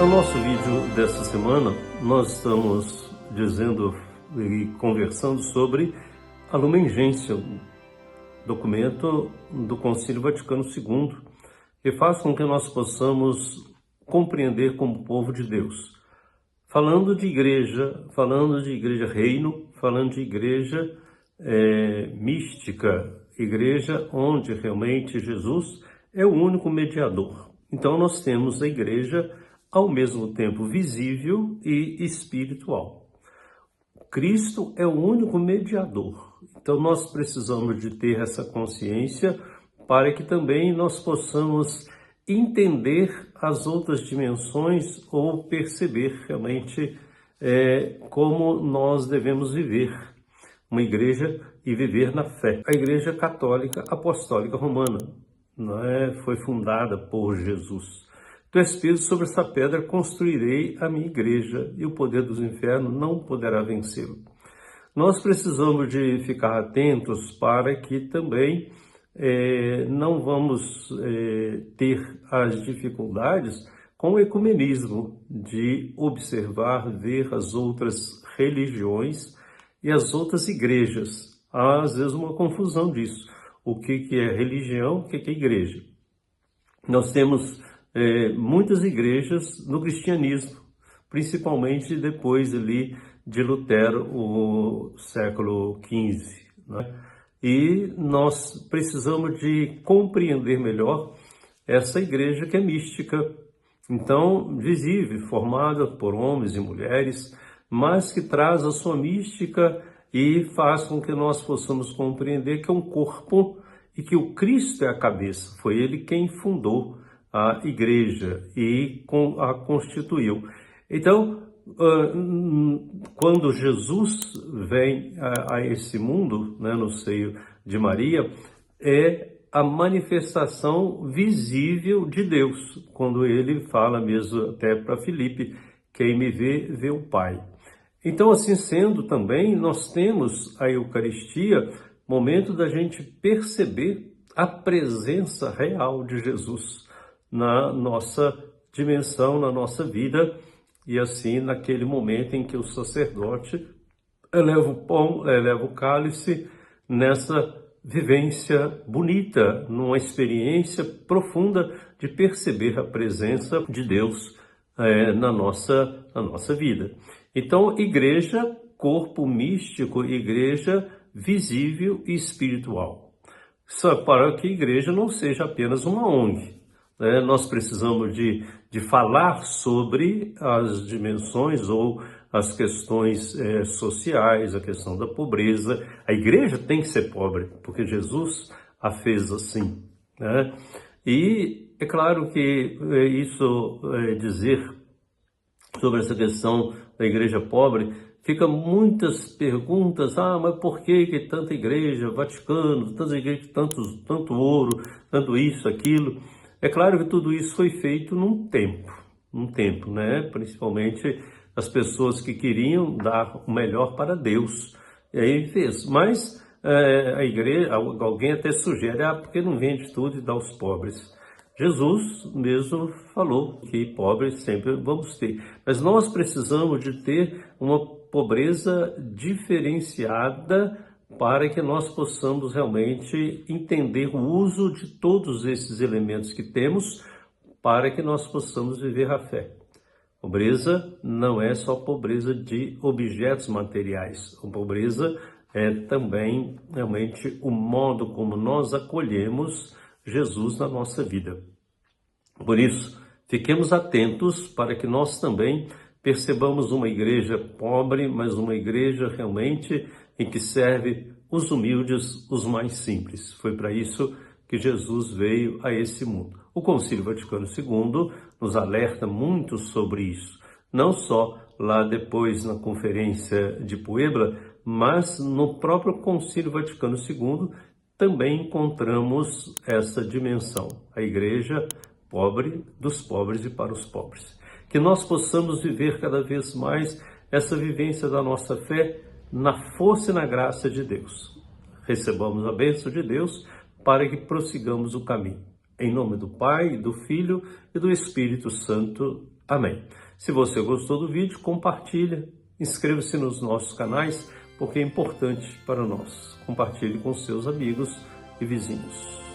No nosso vídeo desta semana, nós estamos dizendo e conversando sobre a Lumen Gentium, documento do Concílio Vaticano II, que faz com que nós possamos compreender como povo de Deus. Falando de igreja reino, falando de igreja mística, igreja onde realmente Jesus é o único mediador. Então nós temos a igreja ao mesmo tempo visível e espiritual. Cristo é o único mediador. Então nós precisamos de ter essa consciência para que também nós possamos entender as outras dimensões ou perceber realmente como nós devemos viver uma igreja e viver na fé. A Igreja Católica Apostólica Romana foi fundada por Jesus. Do Espírito, sobre essa pedra construirei a minha igreja, e o poder dos infernos não poderá vencê-lo. Nós precisamos de ficar atentos para que também não vamos ter as dificuldades com o ecumenismo de observar, ver as outras religiões e as outras igrejas. Há, às vezes, uma confusão disso. O que é religião, o que é igreja? Nós temos muitas igrejas no cristianismo, principalmente depois ali de Lutero, o século XV, né? E nós precisamos de compreender melhor essa igreja que é mística, então visível, formada por homens e mulheres, mas que traz a sua mística e faz com que nós possamos compreender que é um corpo e que o Cristo é a cabeça. Foi ele quem fundou a igreja e a constituiu. Então, quando Jesus vem a esse mundo, né, no seio de Maria, é a manifestação visível de Deus, quando ele fala mesmo até para Filipe, quem me vê, vê o Pai. Então, assim sendo também, nós temos a Eucaristia, momento da gente perceber a presença real de Jesus na nossa dimensão, na nossa vida, e assim naquele momento em que o sacerdote eleva o pão, eleva o cálice, nessa vivência bonita, numa experiência profunda de perceber a presença de Deus na nossa vida. Então, igreja, corpo místico, igreja visível e espiritual. Só para que a igreja não seja apenas uma ONG. Nós precisamos de falar sobre as dimensões ou as questões sociais, a questão da pobreza. A igreja tem que ser pobre, porque Jesus a fez assim, né? E é claro que isso dizer sobre essa questão da igreja pobre, fica muitas perguntas, mas por que tanta igreja, Vaticano, tanta igreja, tanto ouro, tanto isso, aquilo? É claro que tudo isso foi feito num tempo, né? Principalmente as pessoas que queriam dar o melhor para Deus. E aí fez. Mas a igreja, alguém até sugere, porque não vende tudo e dá aos pobres. Jesus mesmo falou que pobres sempre vamos ter. Mas nós precisamos de ter uma pobreza diferenciada para que nós possamos realmente entender o uso de todos esses elementos que temos para que nós possamos viver a fé. Pobreza não é só pobreza de objetos materiais. A pobreza é também realmente o modo como nós acolhemos Jesus na nossa vida. Por isso, fiquemos atentos para que nós também percebamos uma igreja pobre, mas uma igreja realmente em que serve os humildes, os mais simples. Foi para isso que Jesus veio a esse mundo. O Concílio Vaticano II nos alerta muito sobre isso. Não só lá depois na Conferência de Puebla, mas no próprio Concílio Vaticano II também encontramos essa dimensão. A igreja pobre, dos pobres e para os pobres. Que nós possamos viver cada vez mais essa vivência da nossa fé na força e na graça de Deus. Recebamos a bênção de Deus para que prossigamos o caminho. Em nome do Pai, do Filho e do Espírito Santo. Amém. Se você gostou do vídeo, compartilha, inscreva-se nos nossos canais, porque é importante para nós. Compartilhe com seus amigos e vizinhos.